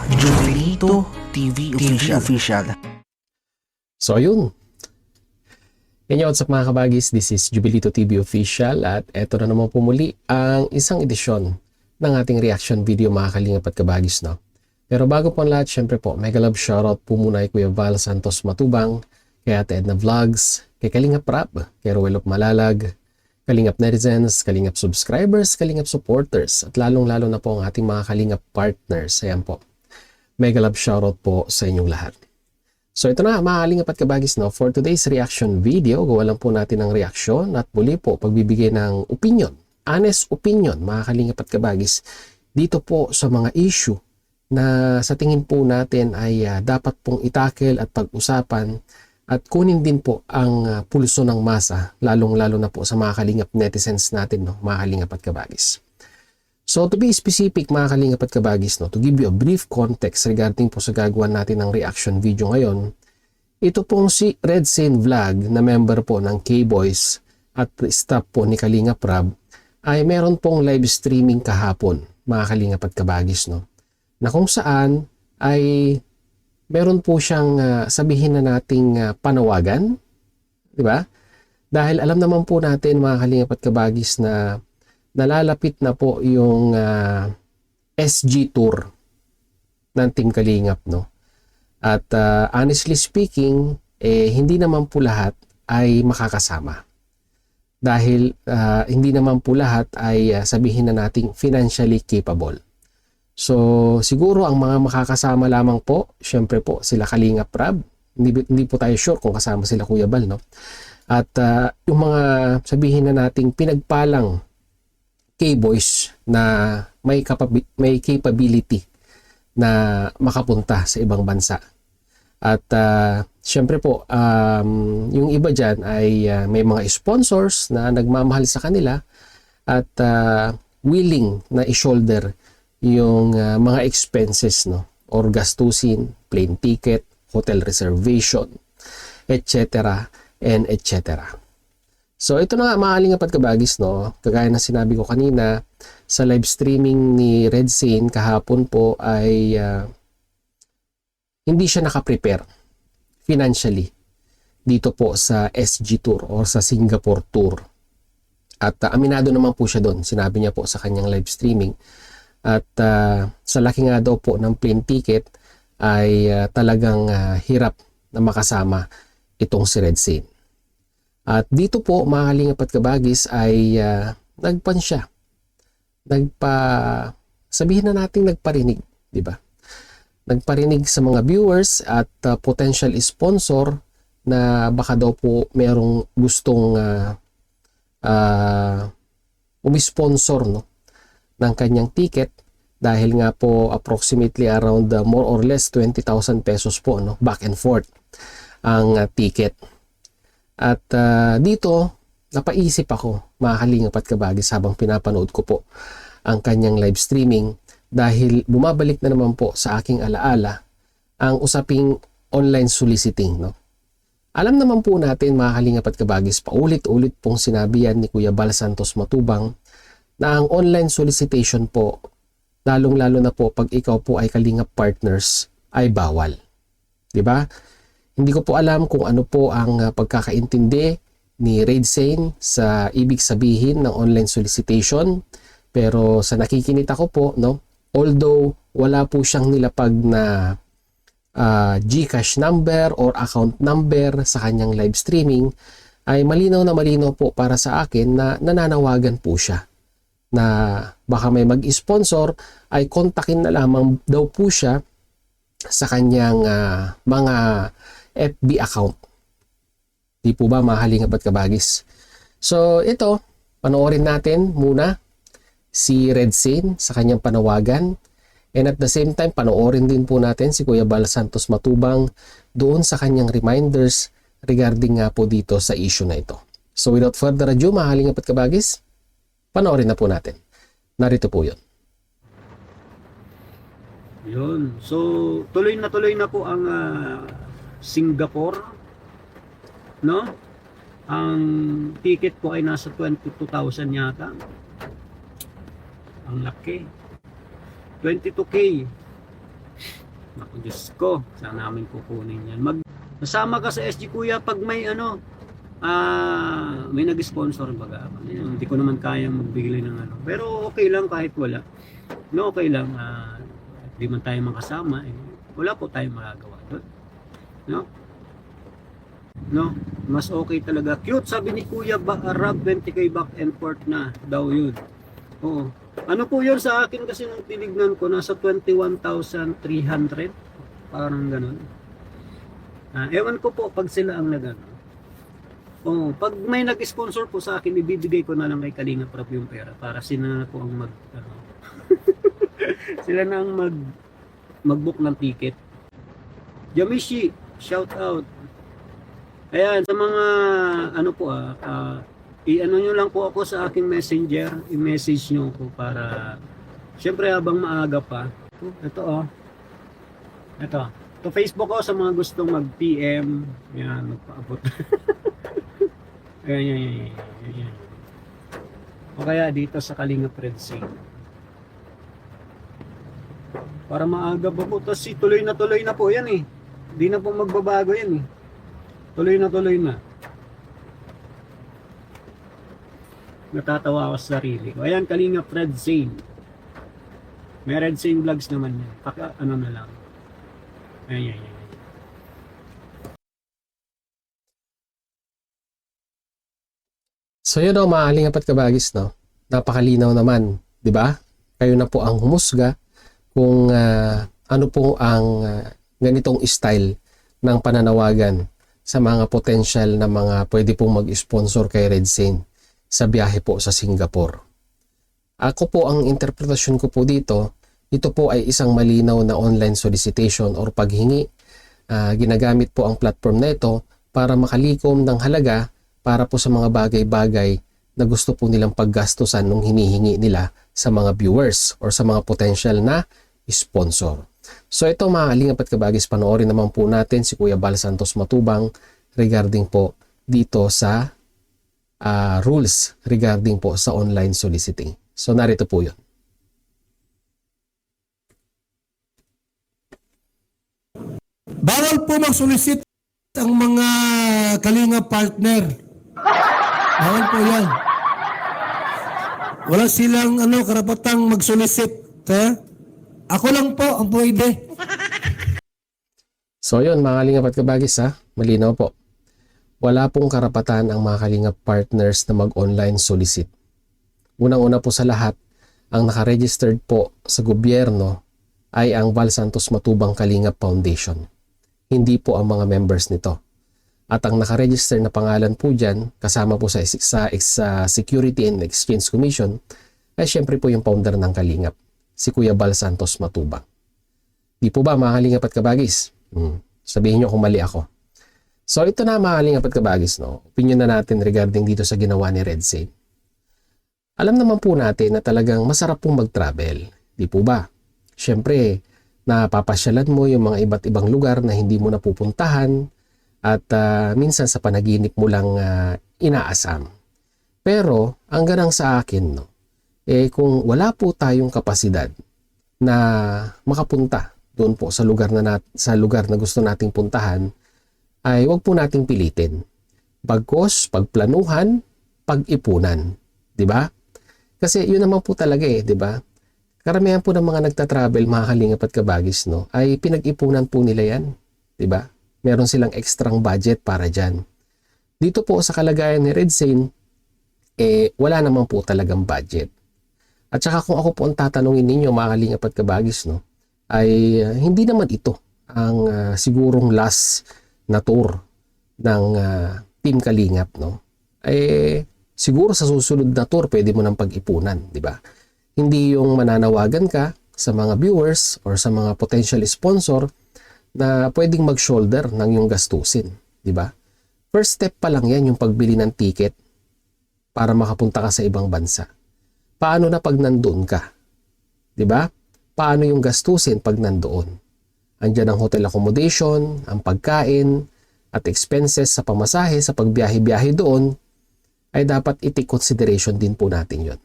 Jubilito TV Official. So ayun. Yan yung what's up mga kabagis, this is Jubilito TV Official at eto na naman pumuli ang isang edisyon ng ating reaction video mga kalingap at kabagis, no? Pero bago po ang lahat, syempre po, mega love shoutout po muna kay Kuya Val Santos Matubang, kay Ate Edna Vlogs, kay Kalingap Rap, kay Ruel of Malalag, Kalingap Netizens, Kalingap Subscribers, Kalingap Supporters, at lalong-lalo na po ang ating mga Kalingap Partners. Ayan po. Mega love shoutout po sa inyong lahat. So ito na mga Kalingap at kabagis, no? For today's reaction video, gawa lang po natin ng reaksyon at muli po pagbibigay ng opinion, honest opinion mga Kalingap at kabagis, dito po sa mga issue na sa tingin po natin ay dapat pong itakel at pag-usapan at kunin din po ang pulso ng masa, lalong-lalo na po sa mga Kalingap netizens natin, no? Mga Kalingap at kabagis. So to be specific mga Kalingap at kabagis, no, to give you a brief context regarding po sa gagawa natin ng reaction video ngayon, ito pong si Red Sane Vlog na member po ng K-Boys at staff po ni Kalingap Rab ay meron pong live streaming kahapon mga Kalingap at kabagis, no, na kung saan ay meron po siyang sabihin na nating panawagan, di ba? Dahil alam naman po natin mga Kalingap at kabagis na nalalapit na po yung SG Tour ng Team Kalingap, no? At honestly speaking, hindi naman po lahat ay makakasama. Dahil hindi naman po lahat ay sabihin na nating financially capable. So siguro ang mga makakasama lamang po, syempre po sila Kalingap Rab. Hindi po tayo sure kung kasama sila Kuya Bal, no? At yung mga sabihin na nating pinagpalang K-Boys na may capability na makapunta sa ibang bansa. At syempre po, yung iba dyan ay may mga sponsors na nagmamahal sa kanila at willing na i-shoulder yung mga expenses, no, or gastusin, plane ticket, hotel reservation, etc. and etc. So ito na nga mga Kalingap at kabagis, no, kagaya na sinabi ko kanina sa live streaming ni Red Sane kahapon po ay hindi siya nakaprepare financially dito po sa SG Tour or sa Singapore Tour. At aminado naman po siya doon, sinabi niya po sa kanyang live streaming. At sa laki nga daw po ng plane ticket ay talagang hirap na makasama itong si Red Sane. At dito po mga Kalingap at kabagis ay nagpan siya. Sabihin na natin nagparinig, di ba? Nagparinig sa mga viewers at potential sponsor na baka daw po merong gustong umisponsor, no, ng kanyang ticket dahil nga po approximately around more or less 20,000 pesos po, no, back and forth ang ticket. At dito napaisip ako mga Kalingap at kabagis habang pinapanood ko po ang kanyang live streaming dahil bumabalik na naman po sa aking alaala ang usaping online soliciting, no. Alam naman po natin mga Kalingap at kabagis, paulit-ulit pong sinabi yan ni Kuya Val Santos Matubang na ang online solicitation po, lalong-lalo na po pag ikaw po ay Kalingap partners, ay bawal. Di ba? Hindi ko po alam kung ano po ang pagkakaintindi ni Red Sane sa ibig sabihin ng online solicitation. Pero sa nakikinita ko po, no, although wala po siyang nilapag na GCash number or account number sa kanyang live streaming, ay malinaw na malinaw po para sa akin na nananawagan po siya na baka may mag-sponsor ay kontakin na lamang daw po siya sa kanyang mga FB account. Di po ba mga Kalingap at kabagis? So ito, panoorin natin muna si Red Sane sa kanyang panawagan, and at the same time panoorin din po natin si Kuya Val Santos Matubang doon sa kanyang reminders regarding nga po dito sa issue na ito. So without further ado mga Kalingap at kabagis, panoorin na po natin. Narito po yun. Yun. So, tuloy na po ang Singapore. No? Ang ticket po ay nasa 22,000 yata. Ang laki. 22K. Naku, Diyos ko, saan namin kukunin yan? Masama ka sa SG Kuya pag may may nag-sponsor baga. Hindi ko naman kayang magbigay ng ano. Pero okay lang kahit wala. No, okay lang. Hindi man tayo makasama. Wala po tayong magagawa doon. No? No? Mas okay talaga. Cute, sabi ni Kuya Rab, 20k back and forth na daw yun. Oo. Ano po yun sa akin kasi nung tinignan ko, nasa 21,300. Parang ganun. Ewan ko po pag sila ang nagano. Oh, pag may nag-sponsor po sa akin, ibibigay ko na lang kay Kalinga Prab yung pera para sila na po ang sila na ang mag-book ng ticket. Yamishi, shout out. Ayan, sa mga ano po i-ano nyo lang po ako sa aking messenger, i-message nyo ko para syempre habang maaga pa. Ito to Facebook ko sa mga gustong mag-PM, yan, magpaabot. Ayan. O kaya dito sa Kalinga Prensing. Para maaga pa po. Tapos tuloy na po yan eh. Hindi na po magbabago yan eh. Tuloy na. Natatawa ako sa sarili ko. Ayan, Kalinga Fred Zane. May Red Zane Vlogs naman yan. Ano na lang. Ayan. So yun o, mga Kalingap at Kabagis, no? Napakalinaw naman, di ba? Kayo na po ang humusga kung ano po ang ganitong style ng pananawagan sa mga potential na mga pwede pong mag-sponsor kay Red Zane sa biyahe po sa Singapore. Ako po, ang interpretasyon ko po dito, ito po ay isang malinaw na online solicitation or paghingi. Ginagamit po ang platform na ito para makalikom ng halaga para po sa mga bagay-bagay na gusto po nilang paggastusan nung hinihingi nila sa mga viewers or sa mga potential na sponsor. So ito, mga Kalingap at Kabagis, panoorin naman po natin si Kuya Bal Santos Matubang regarding po dito sa rules regarding po sa online soliciting. So narito po yun. Bawal po mag-solicit ang mga Kalinga partner. Bawal po yan. Wala silang karapatang mag-solicit. Ako lang po ang pwede. So yun, mga Kalingap at Kabagis, malinaw po. Wala pong karapatan ang mga Kalingap partners na mag-online solicit. Unang-una po sa lahat, ang nakaregistered po sa gobyerno ay ang Val Santos Matubang Kalingap Foundation. Hindi po ang mga members nito. At ang nakaregister na pangalan po dyan, kasama po sa Security and Exchange Commission, ay syempre po yung founder ng Kalingap, si Kuya Bal Santos Matubang. Di po ba, mga Kalingap at Kabagis? Sabihin nyo kung mali ako. So ito na, mga Kalingap at Kabagis, no? Opinion na natin regarding dito sa ginawa ni Red Zane. Alam naman po natin na talagang masarap pong mag-travel. Di po ba? Syempre, napapasyalan mo yung mga iba't ibang lugar na hindi mo napupuntahan at minsan sa panaginip mo lang inaasam. Pero ang ganang sa akin, no, kung wala po tayong kapasidad na makapunta doon po sa lugar na gusto nating puntahan, ay wag po nating pilitin. Bagkos, pagplanuhan, pag-ipunan, 'di ba? Kasi yun naman po talaga di ba? Karamihan po ng mga nagta-travel, mga Kalingap at Kabagis, no, ay pinag-ipunan po nila yan, 'di ba? Meron silang extrang budget para dyan. Dito po sa kalagayan ni Red Zane, wala naman po talagang budget. At saka kung ako po ang tatanungin ninyo, mga Kalingap at Kabagis, no, ay hindi naman ito ang sigurong last na tour ng Team Kalingap, no? Siguro sa susunod na tour, pwede mo nang pag-ipunan, di ba? Hindi yung mananawagan ka sa mga viewers or sa mga potential sponsor na pwedeng mag-shoulder ng yung gastusin, di ba? First step pa lang yan yung pagbili ng ticket para makapunta ka sa ibang bansa. Paano na pag nandoon ka? Di ba? Paano yung gastusin pag nandoon? Andiyan ang hotel accommodation, ang pagkain, at expenses sa pamasahe, sa pagbiyahe-biyahe doon, ay dapat i-take consideration din po natin yon.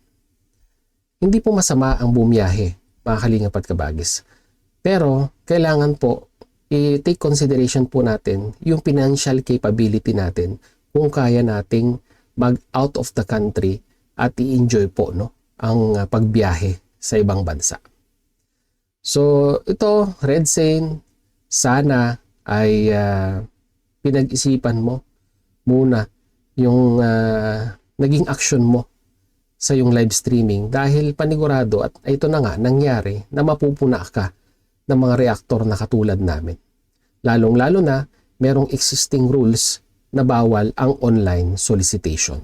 Hindi po masama ang bumiyahe, mga Kalingap at Kabagis. Pero kailangan po i-take consideration po natin yung financial capability natin kung kaya nating mag out of the country at i-enjoy po ang pagbiyahe sa ibang bansa. So ito, Redsein, sana ay pinag-isipan mo muna yung naging action mo sa yung live streaming dahil panigurado at ito na nga nangyari na mapupuna ka ng mga reactor na katulad namin. Lalong-lalo na merong existing rules na bawal ang online solicitation.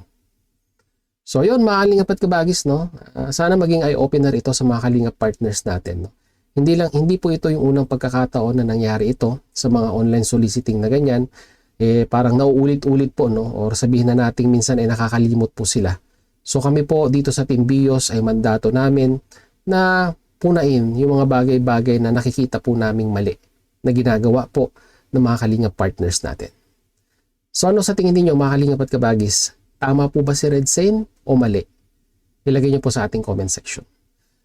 So yun, mga kalingap at kabagis, sana maging eye-opener ito sa mga kalingap partners natin. Hindi po ito yung unang pagkakataon na nangyari ito sa mga online soliciting na ganyan. Parang nauulit-ulit po, or sabihin na natin minsan ay nakakalimot po sila. So kami po dito sa Team Bios ay mandato namin na punain yung mga bagay-bagay na nakikita po naming mali na ginagawa po ng mga kalingap partners natin. So ano sa tingin niyo mga kalingap at kabagis? Tama po ba si Redsein o mali? Ilagay niyo po sa ating comment section.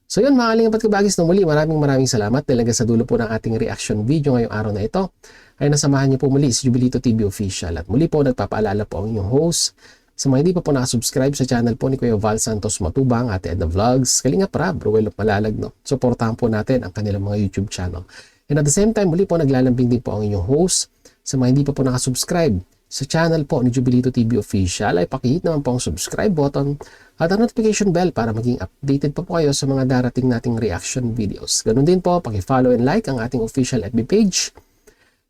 So yun mga kalingap at kabagis, muli maraming salamat dahil hanggang sa dulo po ng ating reaction video ngayong araw na ito ay nasamahan niyo po muli si Jubilito TV Official at muli po nagpapaalala po ang inyong host. Sa mga hindi pa po nakasubscribe sa channel po ni Kuya Val Santos Matubang, Ate Edna Vlogs, Kalingap Rab, Ruel of Malalag, Suportahan po natin ang kanilang mga YouTube channel. And at the same time, muli po naglalambing din po ang inyong host. Sa mga hindi pa po nakasubscribe sa channel po ni Jubilito TV Official ay pakihit naman po ang subscribe button at ang notification bell para maging updated pa po kayo sa mga darating nating reaction videos. Ganun din po, pakifollow and like ang ating official FB page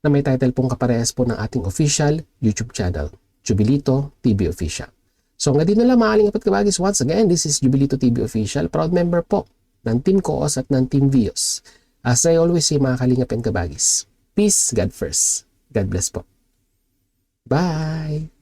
na may title pong kaparehas po ng ating official YouTube channel, Jubilito TV Official. So hanggang dito na lang mga kalingap at kabagis. Once again, this is Jubilito TV Official, proud member po ng Team Koos at ng Team Vios. As I always say mga kalingap and kabagis, peace, God first. God bless po. Bye!